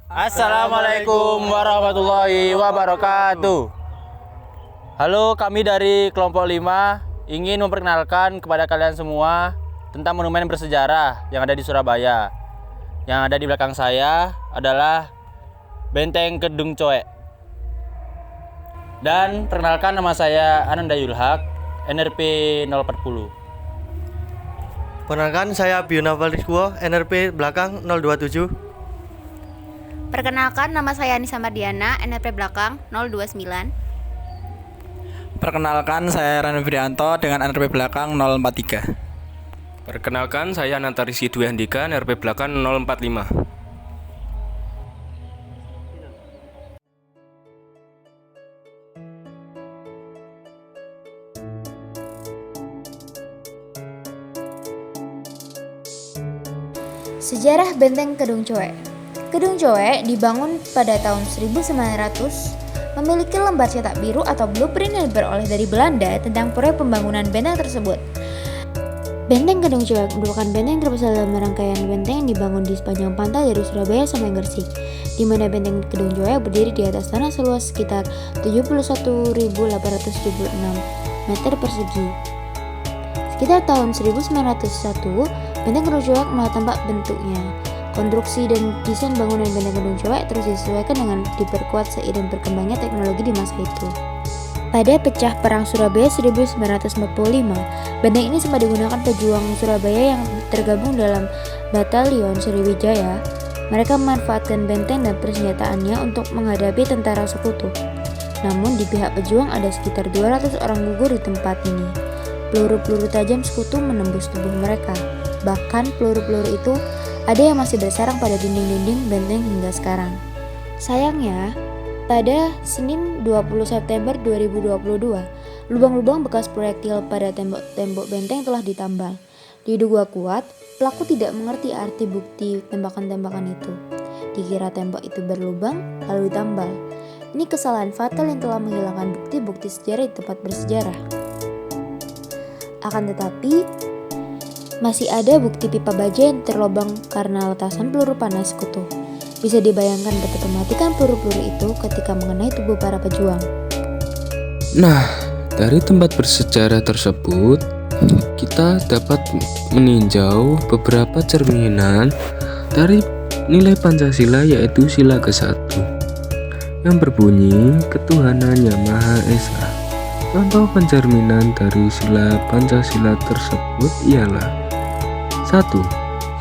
Assalamualaikum warahmatullahi wabarakatuh. Halo, kami dari kelompok 5 ingin memperkenalkan kepada kalian semua tentang monumen bersejarah yang ada di Surabaya. Yang ada di belakang saya adalah Benteng Kedung Coek. Dan perkenalkan, nama saya Ananda Yulhak, NRP 040. Perkenalkan, saya Biona Valiskuo, NRP belakang 027. Perkenalkan, nama saya Anissa Mardiana, NRP belakang 029. Perkenalkan, saya Rano Frianto dengan NRP belakang 043. Perkenalkan, saya Ananta Rizky Dwi Handika, NRP belakang 045. Sejarah Benteng Kedung Coek. Kedung Coek dibangun pada tahun 1900, memiliki lembar cetak biru atau blueprint yang diperoleh dari Belanda tentang proyek pembangunan benteng tersebut. Benteng Kedung Coek merupakan benteng terbesar dalam rangkaian benteng yang dibangun di sepanjang pantai dari Surabaya sampai Gresik, di mana benteng Kedung Coek berdiri di atas tanah seluas sekitar 71.876 meter persegi. Sekitar tahun 1901, benteng Kedung Coek mulai tampak bentuknya. Konstruksi dan desain bangunan benteng Kedung Coek terus disesuaikan dengan diperkuat seiring berkembangnya teknologi di masa itu. Pada pecah perang Surabaya 1945, benteng ini sempat digunakan pejuang Surabaya yang tergabung dalam Batalion Sriwijaya. Mereka memanfaatkan benteng dan persenjataannya untuk menghadapi tentara sekutu. Namun di pihak pejuang ada sekitar 200 orang gugur di tempat ini. Peluru-peluru tajam sekutu menembus tubuh mereka. Bahkan peluru-peluru itu ada yang masih bersarang pada dinding-dinding benteng hingga sekarang. Sayangnya, pada Senin 20 September 2022, lubang-lubang bekas proyektil pada tembok-tembok benteng telah ditambal. Diduga kuat, pelaku tidak mengerti arti bukti tembakan-tembakan itu. Dikira tembok itu berlubang, lalu ditambal. Ini kesalahan fatal yang telah menghilangkan bukti-bukti sejarah di tempat bersejarah. Akan tetapi, masih ada bukti pipa baja yang terlobang karena letasan peluru panas sekutu. Bisa dibayangkan betapa mematikan peluru-peluru itu ketika mengenai tubuh para pejuang. Nah, dari tempat bersejarah tersebut, kita dapat meninjau beberapa cerminan dari nilai Pancasila, yaitu sila ke-1 yang berbunyi ketuhanan yang Maha Esa. Contoh pencerminan dari sila Pancasila tersebut ialah 1.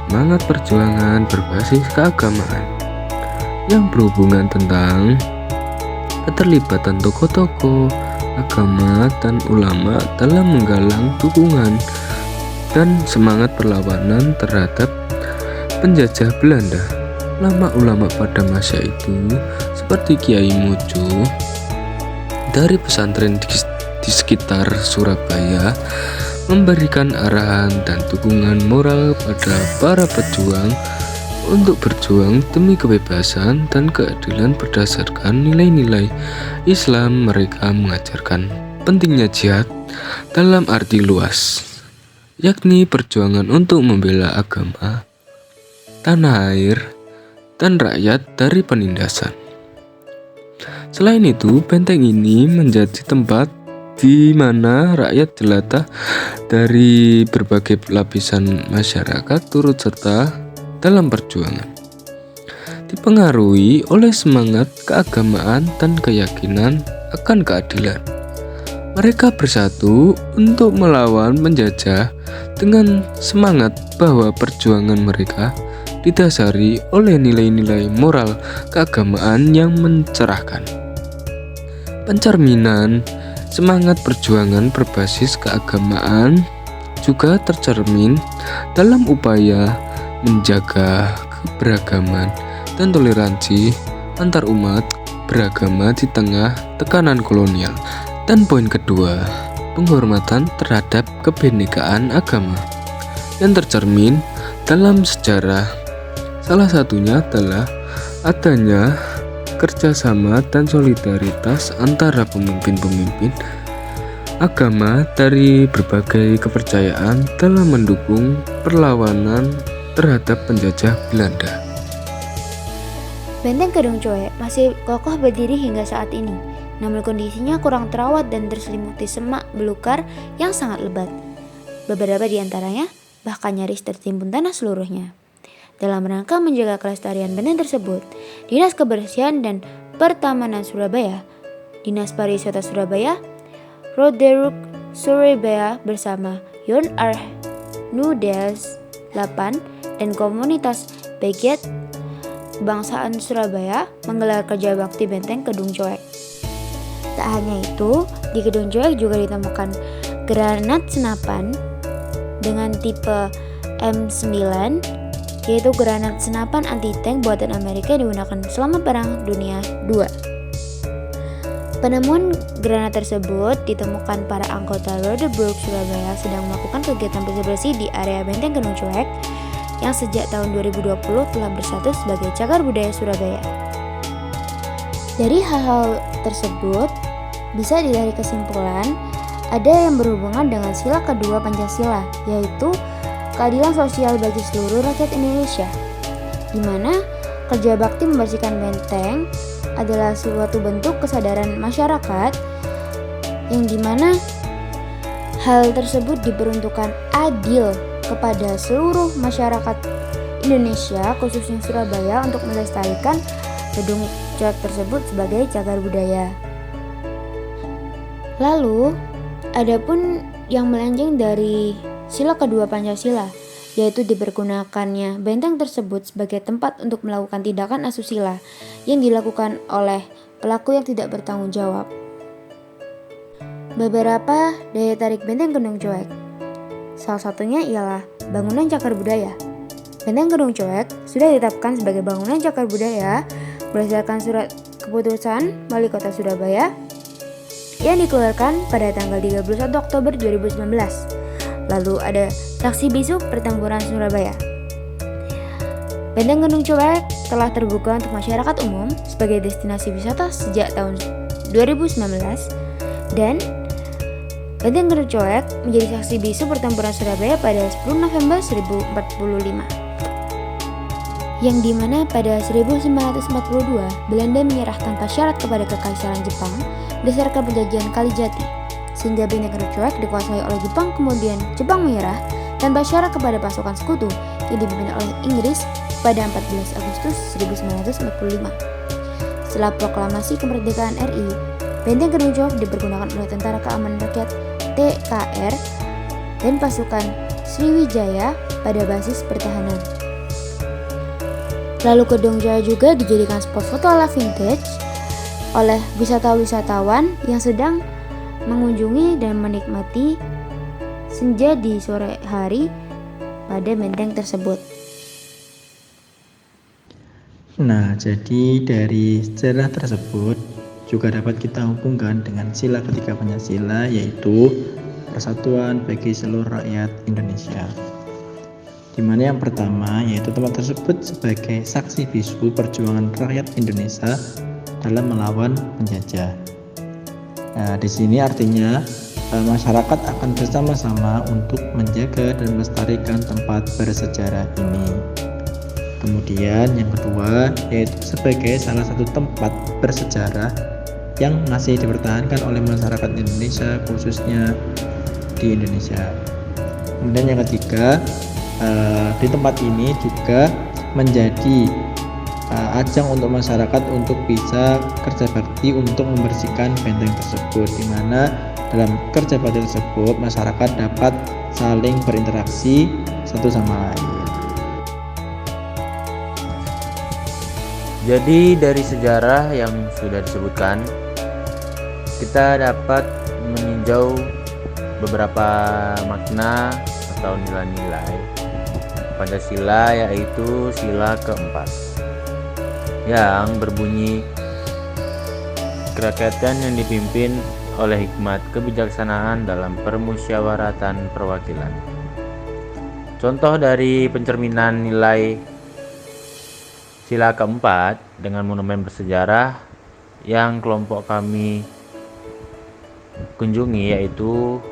Semangat perjuangan berbasis keagamaan yang berhubungan tentang keterlibatan tokoh-tokoh agama dan ulama dalam menggalang dukungan dan semangat perlawanan terhadap penjajah Belanda. Ulama-ulama pada masa itu seperti Kiai Mojo dari pesantren di sekitar Surabaya memberikan arahan dan dukungan moral pada para pejuang untuk berjuang demi kebebasan dan keadilan berdasarkan nilai-nilai Islam. Mereka mengajarkan pentingnya jihad dalam arti luas, yakni perjuangan untuk membela agama, tanah air, dan rakyat dari penindasan. Selain itu, benteng ini menjadi tempat di mana rakyat jelata dari berbagai lapisan masyarakat turut serta dalam perjuangan, dipengaruhi oleh semangat keagamaan dan keyakinan akan keadilan. Mereka bersatu untuk melawan penjajah dengan semangat bahwa perjuangan mereka didasari oleh nilai-nilai moral keagamaan yang mencerahkan. Pencerminan semangat perjuangan berbasis keagamaan juga tercermin dalam upaya menjaga keberagaman dan toleransi antar umat beragama di tengah tekanan kolonial. Dan poin kedua, penghormatan terhadap kebinekaan agama yang tercermin dalam sejarah. Salah satunya adalah adanya kerjasama dan solidaritas antara pemimpin-pemimpin agama dari berbagai kepercayaan dalam mendukung perlawanan terhadap penjajah Belanda. Benteng Kedung Coek masih kokoh berdiri hingga saat ini, namun kondisinya kurang terawat dan terselimuti semak belukar yang sangat lebat. Beberapa di antaranya bahkan nyaris tertimbun tanah seluruhnya. Dalam rangka menjaga kelestarian benteng tersebut, Dinas Kebersihan dan Pertamanan Surabaya, Dinas Pariwisata Surabaya, Roderuk Surabaya bersama Yon Arnudes 8 dan komunitas Beget Kebangsaan Surabaya menggelar kerja bakti benteng Kedung Coek. Tak hanya itu, di Kedung Coek juga ditemukan granat senapan dengan tipe M9, yaitu granat senapan anti-tank buatan Amerika yang digunakan selama Perang Dunia II. Penemuan granat tersebut ditemukan para anggota Rodeburg Surabaya sedang melakukan kegiatan bersih-bersih di area benteng Kedung Coek yang sejak tahun 2020 telah bersatu sebagai cagar budaya Surabaya. Dari hal-hal tersebut, bisa ditarik kesimpulan ada yang berhubungan dengan sila kedua Pancasila, yaitu keadilan sosial bagi seluruh rakyat Indonesia, di mana kerja bakti membersihkan benteng adalah suatu bentuk kesadaran masyarakat yang dimana hal tersebut diperuntukkan adil kepada seluruh masyarakat Indonesia, khususnya Surabaya, untuk melestarikan Kedung Coek tersebut sebagai cagar budaya. Lalu, adapun yang melenceng dari sila kedua Pancasila, yaitu dipergunakannya benteng tersebut sebagai tempat untuk melakukan tindakan asusila yang dilakukan oleh pelaku yang tidak bertanggung jawab. Beberapa daya tarik benteng Kedung Coek, salah satunya ialah bangunan cagar budaya. Benteng Kedung Coek sudah ditetapkan sebagai bangunan cagar budaya berdasarkan surat keputusan Wali Kota Surabaya yang dikeluarkan pada tanggal 31 Oktober 2019. Lalu ada saksi bisu Pertempuran Surabaya. Benteng Kedung Coek telah terbuka untuk masyarakat umum sebagai destinasi wisata sejak tahun 2019 dan Benteng Kedung Coek menjadi saksi bisu Pertempuran Surabaya pada 10 November 1045. Yang dimana pada 1942 Belanda menyerah tanpa syarat kepada Kekaisaran Jepang berdasarkan penjajahan Kalijati, sehingga benteng Kedung Coek dikuasai oleh Jepang. Kemudian Jepang menyerah tanpa syarat kepada pasukan sekutu yang dipimpin oleh Inggris pada 14 Agustus 1945. Setelah proklamasi kemerdekaan RI, benteng Kedung Coek dipergunakan oleh Tentara Keamanan Rakyat TKR dan pasukan Sriwijaya pada basis pertahanan. Lalu Kedung Coek juga dijadikan spot foto ala vintage oleh wisatawan yang sedang mengunjungi dan menikmati senja di sore hari pada benteng tersebut. Nah, jadi dari sejarah tersebut juga dapat kita hubungkan dengan sila ketiga Pancasila, yaitu persatuan bagi seluruh rakyat Indonesia. Di mana yang pertama yaitu tempat tersebut sebagai saksi bisu perjuangan rakyat Indonesia dalam melawan penjajah. Nah, di sini artinya masyarakat akan bersama-sama untuk menjaga dan melestarikan tempat bersejarah ini. Kemudian yang kedua yaitu sebagai salah satu tempat bersejarah yang masih dipertahankan oleh masyarakat Indonesia, khususnya di Indonesia. Kemudian yang ketiga, di tempat ini juga menjadi ajang untuk masyarakat untuk bisa kerja bakti untuk membersihkan benteng tersebut, di mana dalam kerja bakti tersebut masyarakat dapat saling berinteraksi satu sama lain. Jadi dari sejarah yang sudah disebutkan, kita dapat meninjau beberapa makna atau nilai-nilai Pancasila, yaitu sila keempat yang berbunyi kerakyatan yang dipimpin oleh hikmat kebijaksanaan dalam permusyawaratan perwakilan. Contoh dari pencerminan nilai sila keempat dengan monumen bersejarah yang kelompok kami kunjungi, yaitu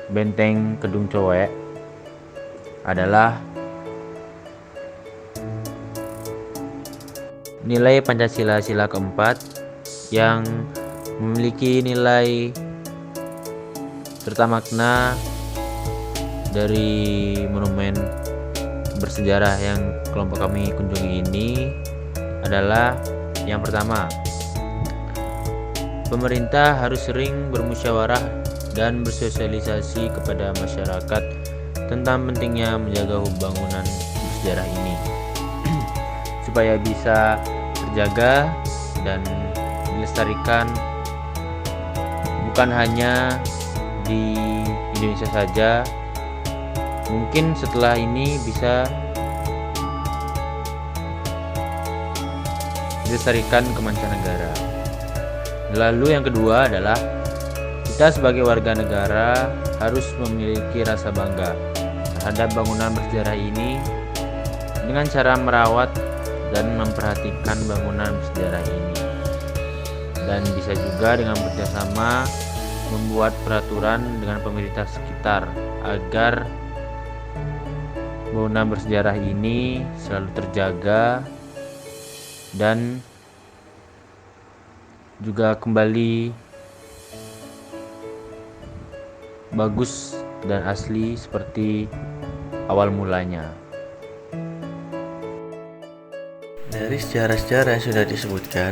Benteng Kedung Coek, adalah nilai Pancasila sila keempat yang memiliki nilai serta makna dari monumen bersejarah yang kelompok kami kunjungi ini adalah yang pertama, pemerintah harus sering bermusyawarah dan bersosialisasi kepada masyarakat tentang pentingnya menjaga bangunan bersejarah ini supaya bisa terjaga dan dilestarikan bukan hanya di Indonesia saja, mungkin setelah ini bisa dilestarikan ke mancanegara. Lalu yang kedua adalah kita sebagai warga negara harus memiliki rasa bangga terhadap bangunan bersejarah ini dengan cara merawat dan memperhatikan bangunan bersejarah ini, dan bisa juga dengan bekerjasama membuat peraturan dengan pemerintah sekitar agar bangunan bersejarah ini selalu terjaga dan juga kembali bagus dan asli seperti awal mulanya. Dari sejarah-sejarah yang sudah disebutkan,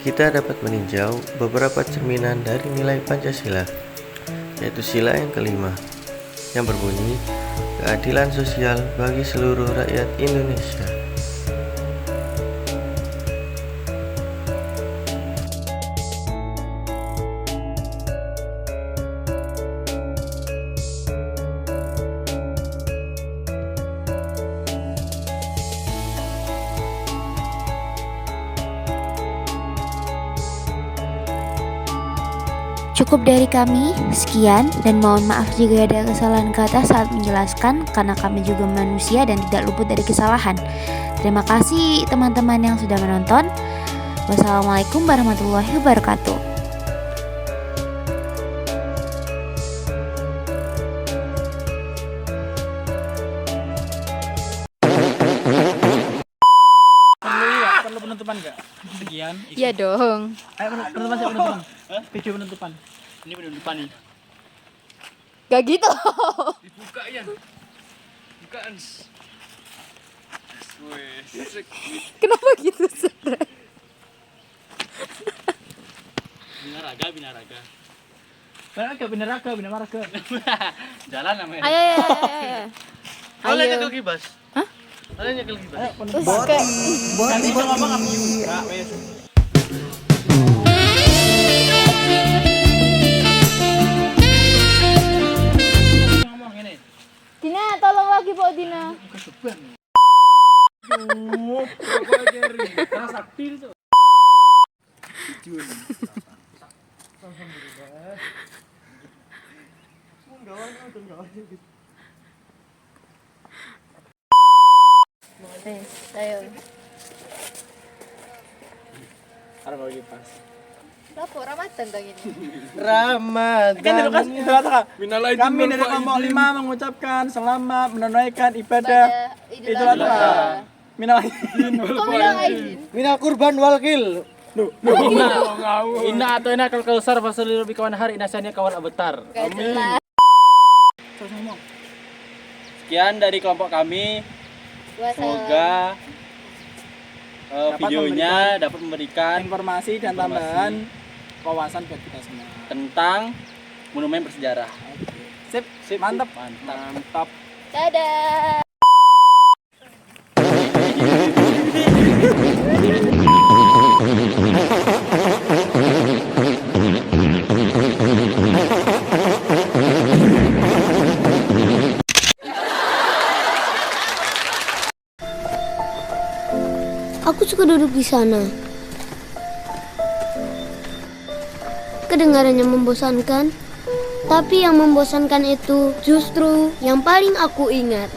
kita dapat meninjau beberapa cerminan dari nilai Pancasila, yaitu sila yang kelima, yang berbunyi keadilan sosial bagi seluruh rakyat Indonesia. Cukup dari kami, sekian, dan mohon maaf jika ada kesalahan kata saat menjelaskan karena kami juga manusia dan tidak luput dari kesalahan. Terima kasih teman-teman yang sudah menonton. Wassalamualaikum warahmatullahi wabarakatuh. Perlu penutupan nggak? Sekian. Iya dong. Ayo penutupan, siapa penutupan? Video penutupan. Ini penutupan nih. Gak gitu. Dibuka ya. Bukaan. Kenapa gitu sih? Binaraga. Binaraga. Jalan namanya. Ayo. Kalian nyekel kibas? Hah? Kalian nyekel kibas? Ayo penutupan. Boti. Ngomong apa juga? Ngomong ini. Dina, tolong lagi Pak Dina. Ayo. Harap lagi pas. Lapor Ramadan kang ini. Kan kami dari kelompok 5 mengucapkan selamat menunaikan ibadah Idul Adha. Minal aidin Kok bilang aidin? Minal kurban walkil. Inna atau enak kalau besar fasalil lebih kawan hari inasanya kawan abetar. Gak jelas. Sekian dari kelompok kami. Semoga videonya dapat memberikan informasi dan tambahan wawasan buat kita semua tentang monumen bersejarah. Sip, mantap. Dadah. Aku suka duduk di sana. Kedengarannya membosankan, tapi yang membosankan itu justru yang paling aku ingat.